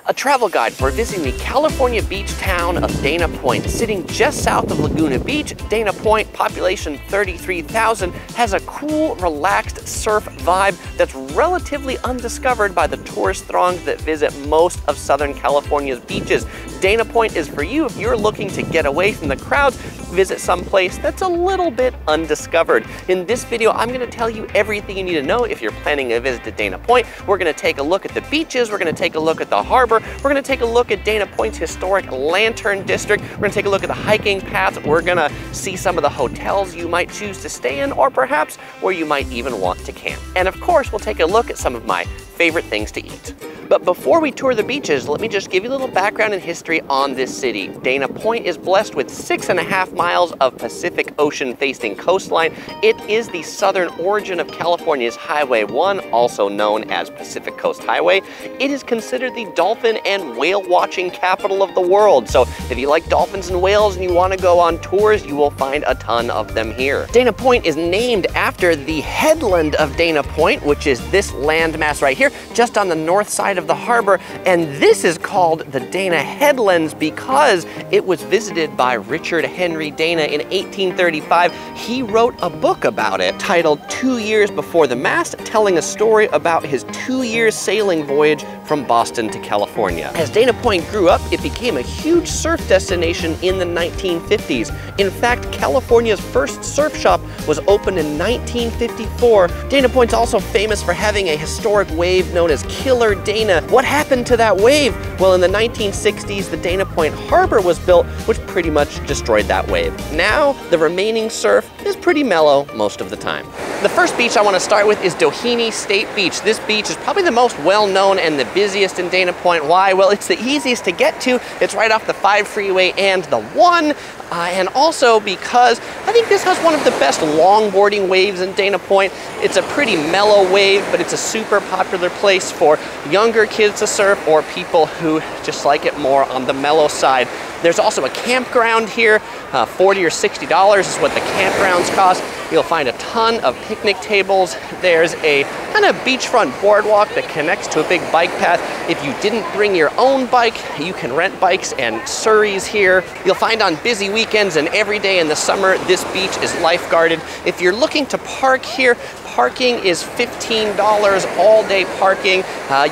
a travel guide for visiting the California beach town of Dana Point. Sitting just south of Laguna Beach, Dana Point, population 33,000, has a cool, relaxed surf vibe that's relatively undiscovered by the tourist throngs that visit most of Southern California's beaches. Dana Point is for you if you're looking to get away from the crowds, visit someplace that's a little bit undiscovered. In this video, I'm going to tell you everything you need to know if you're planning a visit to Dana Point. We're going to take a look at the beaches, we're going to take a look at the harbor, we're going to take a look at Dana Point's historic Lantern District, we're going to take a look at the hiking paths, we're going to see some of the hotels you might choose to stay in, or perhaps where you might even want to camp. And of course, we'll take a look at some of my favorite things to eat. But before we tour the beaches, let me just give you a little background and history on this city. Dana Point is blessed with 6.5 miles of Pacific Ocean facing coastline. It is the southern origin of California's Highway 1, also known as Pacific Coast Highway. It is considered the dolphin and whale watching capital of the world. So if you like dolphins and whales and you want to go on tours, you will find a ton of them here. Dana Point is named after the headland of Dana Point, which is this landmass right here, just on the north side of the harbor, and this is called the Dana Headlands because it was visited by Richard Henry Dana in 1835. He wrote a book about it titled 2 Years Before the Mast, telling a story about his 2-year sailing voyage from Boston to California. As Dana Point grew up, it became a huge surf destination in the 1950s. In fact, California's first surf shop was opened in 1954. Dana Point's also famous for having a historic wave known as Killer Dana. What happened to that wave? Well, in the 1960s, the Dana Point Harbor was built, which pretty much destroyed that wave. Now, the remaining surf is pretty mellow most of the time. The first beach I want to start with is Doheny State Beach. This beach is probably the most well-known and the busiest in Dana Point. Why? Well, it's the easiest to get to. It's right off the 5 freeway and the 1. And also because I think this has one of the best longboarding waves in Dana Point. It's a pretty mellow wave, but it's a super popular place for younger kids to surf or people who just like it more on the mellow side. There's also a campground here. $40 or $60 is what the campgrounds cost. You'll find a ton of picnic tables. There's a kind of beachfront boardwalk that connects to a big bike path. If you didn't bring your own bike, you can rent bikes and surreys here. You'll find on busy weekends and every day in the summer, this beach is lifeguarded. If you're looking to park here, parking is $15 all day parking.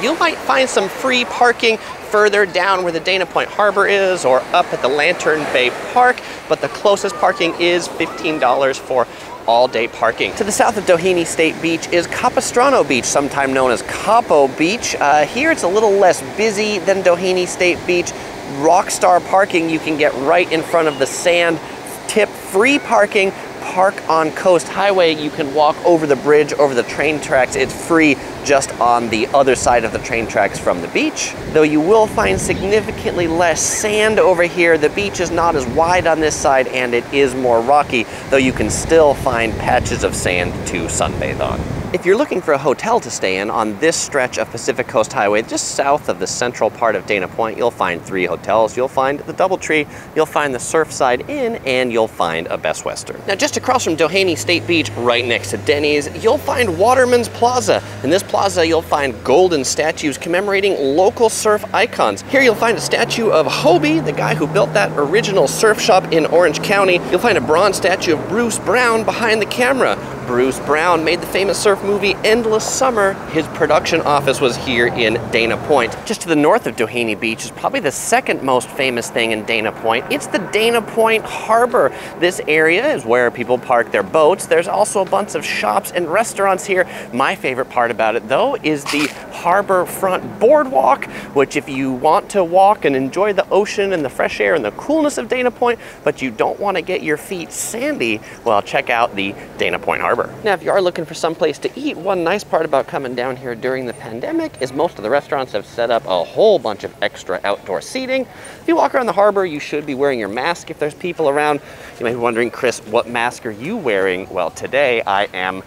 You might find some free parking further down where the Dana Point Harbor is or up at the Lantern Bay Park, but the closest parking is $15 for all-day parking. To the south of Doheny State Beach is Capistrano Beach, sometime known as Capo Beach. Here it's a little less busy than Doheny State Beach. Rockstar parking you can get right in front of the sand. Tip, free parking. Park on Coast Highway. You can walk over the bridge, over the train tracks. It's free just on the other side of the train tracks from the beach. Though you will find significantly less sand over here. The beach is not as wide on this side and it is more rocky, though you can still find patches of sand to sunbathe on. If you're looking for a hotel to stay in on this stretch of Pacific Coast Highway, just south of the central part of Dana Point, you'll find 3 hotels. You'll find the Doubletree, you'll find the Surfside Inn, and you'll find a Best Western. Now, just across from Doheny State Beach, right next to Denny's, you'll find Waterman's Plaza. In this plaza, you'll find golden statues commemorating local surf icons. Here you'll find a statue of Hobie, the guy who built that original surf shop in Orange County. You'll find a bronze statue of Bruce Brown behind the camera. Bruce Brown made the famous surf movie Endless Summer. His production office was here in Dana Point. Just to the north of Doheny Beach is probably the second most famous thing in Dana Point. It's the Dana Point Harbor. This area is where people park their boats. There's also a bunch of shops and restaurants here. My favorite part about it, though, is the harbor front boardwalk, which if you want to walk and enjoy the ocean and the fresh air and the coolness of Dana Point, but you don't want to get your feet sandy, well, check out the Dana Point Harbor. Now, if you are looking for some place to eat, one nice part about coming down here during the pandemic is most of the restaurants have set up a whole bunch of extra outdoor seating. If you walk around the harbor, you should be wearing your mask if there's people around. You may be wondering, Chris, what mask are you wearing? Well, today I am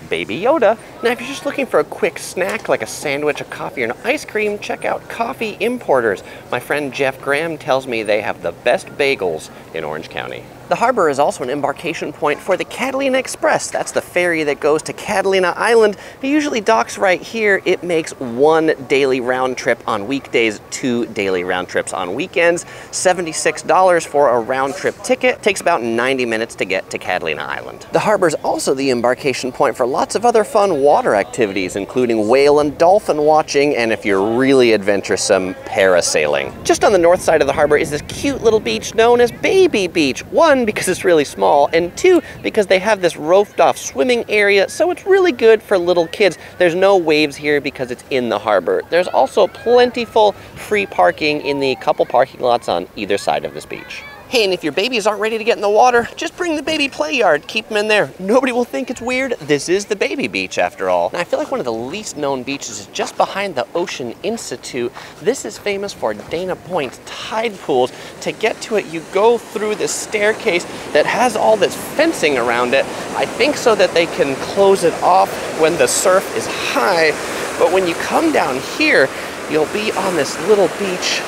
Baby Yoda. Now, if you're just looking for a quick snack like a sandwich, a coffee, or an ice cream, check out Coffee Importers. My friend Jeff Graham tells me they have the best bagels in Orange County. The harbor is also an embarkation point for the Catalina Express. That's the ferry that goes to Catalina Island. It usually docks right here. It makes 1 daily round trip on weekdays, 2 daily round trips on weekends. $76 for a round trip ticket. Takes about 90 minutes to get to Catalina Island. The harbor is also the embarkation point for lots of other fun water activities, including whale and dolphin watching, and if you're really adventuresome, parasailing. Just on the north side of the harbor is this cute little beach known as Baby Beach. 1, because it's really small, and 2, because they have this roped off swimming area, so it's really good for little kids. There's no waves here because it's in the harbor. There's also plentiful free parking in the couple parking lots on either side of this beach. Hey, and if your babies aren't ready to get in the water, just bring the baby play yard, keep them in there. Nobody will think it's weird. This is the baby beach after all. Now, I feel like one of the least known beaches is just behind the Ocean Institute. This is famous for Dana Point's tide pools. To get to it, you go through this staircase that has all this fencing around it. I think so that they can close it off when the surf is high. But when you come down here, you'll be on this little beach.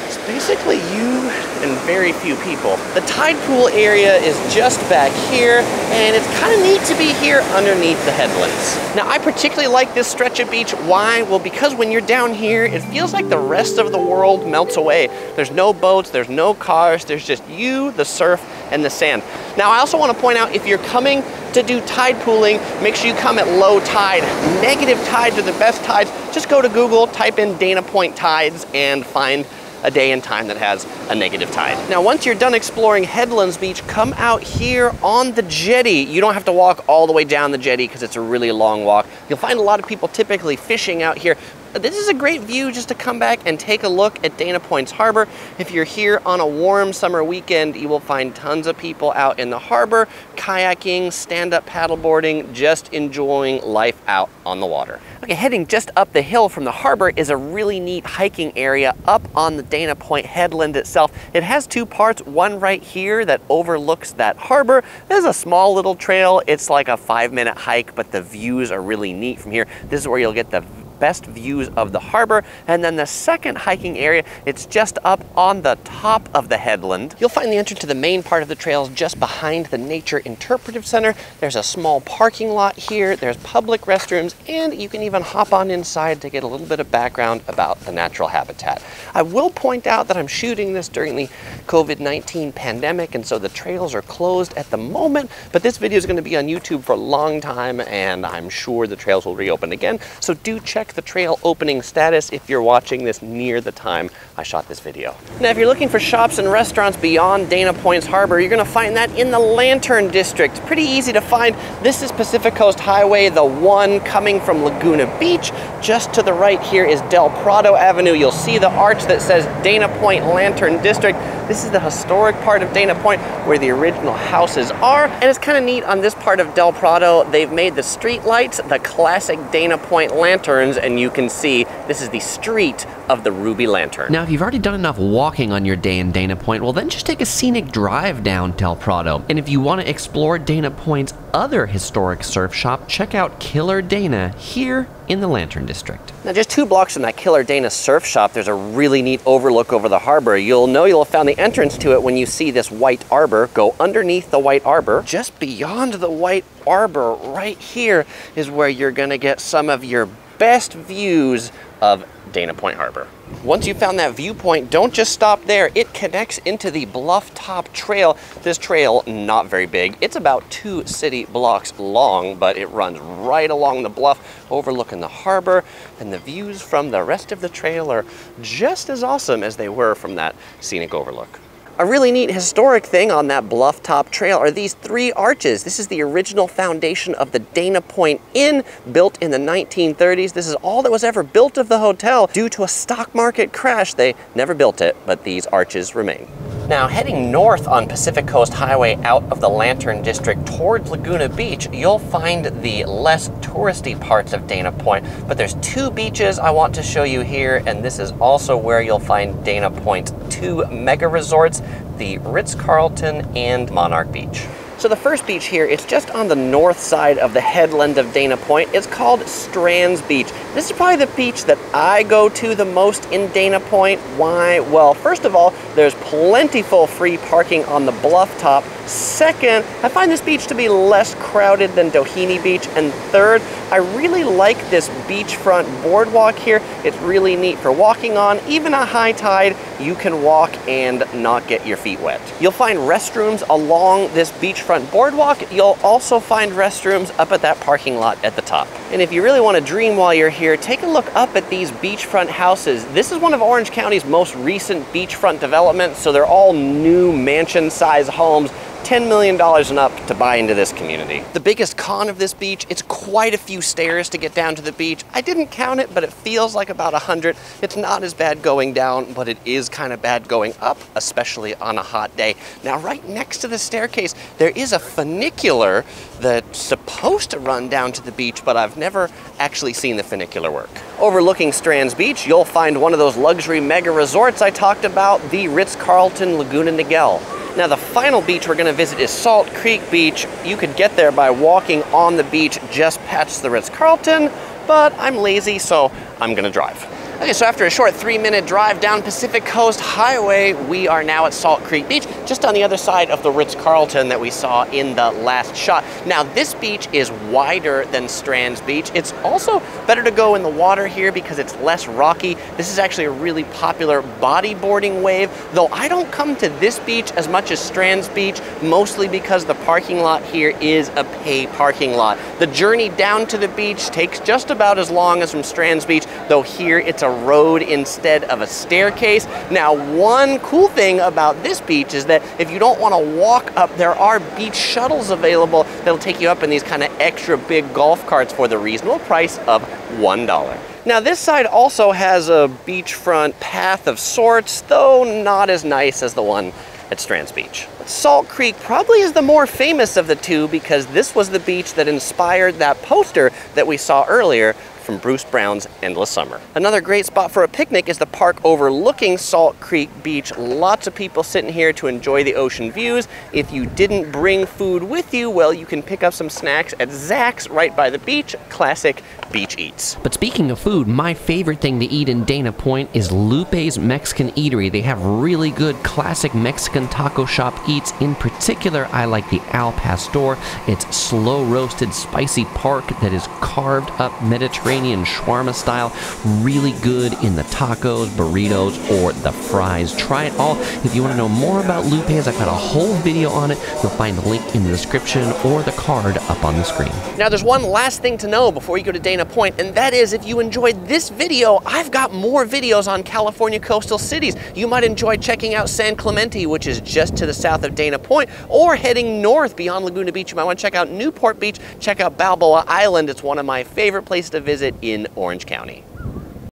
It's basically you and very few people. The tide pool area is just back here, and it's kind of neat to be here underneath the headlands. Now, I particularly like this stretch of beach. Why? Well, because when you're down here, it feels like the rest of the world melts away. There's no boats, there's no cars, there's just you, the surf, and the sand. Now, I also want to point out, if you're coming to do tide pooling, make sure you come at low tide. Negative tides are the best tides. Just go to Google, type in Dana Point tides, and find a day and time that has a negative tide. Now, once you're done exploring Headlands Beach, come out here on the jetty. You don't have to walk all the way down the jetty because it's a really long walk. You'll find a lot of people typically fishing out here. This is a great view just to come back and take a look at Dana Point's harbor. If you're here on a warm summer weekend, you will find tons of people out in the harbor, kayaking, stand-up paddleboarding, just enjoying life out on the water. Okay, heading just up the hill from the harbor is a really neat hiking area up on the Dana Point headland itself. It has 2 parts, one right here that overlooks that harbor. There's a small little trail. It's like a 5-minute hike, but the views are really neat from here. This is where you'll get the best views of the harbor. And then the second hiking area, it's just up on the top of the headland. You'll find the entrance to the main part of the trails just behind the Nature Interpretive Center. There's a small parking lot here, there's public restrooms, and you can even hop on inside to get a little bit of background about the natural habitat. I will point out that I'm shooting this during the COVID-19 pandemic, and so the trails are closed at the moment, but this video is going to be on YouTube for a long time, and I'm sure the trails will reopen again. So do check the trail opening status if you're watching this near the time I shot this video. Now, if you're looking for shops and restaurants beyond Dana Point's harbor, you're going to find that in the Lantern District. Pretty easy to find. This is Pacific Coast Highway, the 1 coming from Laguna Beach. Just to the right here is Del Prado Avenue. You'll see the arch that says Dana Point Lantern District. This is the historic part of Dana Point where the original houses are. And it's kind of neat, on this part of Del Prado, they've made the street lights the classic Dana Point lanterns, and you can see this is the street of the Ruby Lantern. Now, if you've already done enough walking on your day in Dana Point, well, then just take a scenic drive down Del Prado. And if you want to explore Dana Point's other historic surf shop, check out Killer Dana here in the Lantern District. Now, just 2 blocks from that Killer Dana surf shop, there's a really neat overlook over the harbor. You'll know you'll have found the entrance to it when you see this white arbor. Go underneath the white arbor. Just beyond the white arbor, right here, is where you're gonna get some of your best views of Dana Point Harbor. Once you've found that viewpoint, don't just stop there. It connects into the Bluff Top Trail. This trail, not very big. It's about 2 city blocks long, but it runs right along the bluff, overlooking the harbor, and the views from the rest of the trail are just as awesome as they were from that scenic overlook. A really neat historic thing on that Bluff Top Trail are these 3 arches. This is the original foundation of the Dana Point Inn, built in the 1930s. This is all that was ever built of the hotel. Due to a stock market crash, they never built it, but these arches remain. Now, heading north on Pacific Coast Highway out of the Lantern District towards Laguna Beach, you'll find the less touristy parts of Dana Point, but there's 2 beaches I want to show you here, and this is also where you'll find Dana Point's 2 mega resorts, the Ritz-Carlton and Monarch Beach. So the first beach here, it's just on the north side of the headland of Dana Point. It's called Strands Beach. This is probably the beach that I go to the most in Dana Point. Why? Well, first of all, there's plentiful free parking on the bluff top. Second, I find this beach to be less crowded than Doheny Beach. And third, I really like this beachfront boardwalk here. It's really neat for walking on. Even at high tide, you can walk and not get your feet wet. You'll find restrooms along this beachfront boardwalk. You'll also find restrooms up at that parking lot at the top. And if you really want to dream while you're here, take a look up at these beachfront houses. This is one of Orange County's most recent beachfront developments, so they're all new mansion-size homes. $10 million and up to buy into this community. The biggest con of this beach, it's quite a few stairs to get down to the beach. I didn't count it, but it feels like about 100. It's not as bad going down, but it is kind of bad going up, especially on a hot day. Now, right next to the staircase, there is a funicular that's supposed to run down to the beach, but I've never actually seen the funicular work. Overlooking Strands Beach, you'll find one of those luxury mega resorts I talked about, the Ritz-Carlton Laguna Niguel. Now, the final beach we're going to visit is Salt Creek Beach. You could get there by walking on the beach just past the Ritz-Carlton, but I'm lazy, so I'm going to drive. Okay, so after a short 3-minute drive down Pacific Coast Highway, we are now at Salt Creek Beach, just on the other side of the Ritz-Carlton that we saw in the last shot. Now, this beach is wider than Strands Beach. It's also better to go in the water here because it's less rocky. This is actually a really popular bodyboarding wave, though I don't come to this beach as much as Strands Beach, mostly because the parking lot here is a pay parking lot. The journey down to the beach takes just about as long as from Strands Beach, though here it's a road instead of a staircase. Now, one cool thing about this beach is that if you don't want to walk up, there are beach shuttles available that'll take you up in these kind of extra big golf carts for the reasonable price of $1. Now, this side also has a beachfront path of sorts, though not as nice as the one at Strands Beach. Salt Creek probably is the more famous of the two because this was the beach that inspired that poster that we saw earlier from Bruce Brown's Endless Summer. Another great spot for a picnic is the park overlooking Salt Creek Beach. Lots of people sitting here to enjoy the ocean views. If you didn't bring food with you, well, you can pick up some snacks at Zach's right by the beach. Classic beach eats. But speaking of food, my favorite thing to eat in Dana Point is Lupe's Mexican Eatery. They have really good classic Mexican taco shop eats. In particular, I like the Al Pastor. It's slow roasted spicy pork that is carved up Mediterranean shawarma style. Really good in the tacos, burritos, or the fries. Try it all. If you want to know more about Lupe's, I've got a whole video on it. You'll find the link in the description or the card up on the screen. Now, there's one last thing to know before you go to Dana Point, and that is if you enjoyed this video, I've got more videos on California coastal cities. You might enjoy checking out San Clemente, which is just to the south of Dana Point, or heading north beyond Laguna Beach. You might want to check out Newport Beach, check out Balboa Island. It's one of my favorite places to visit in Orange County.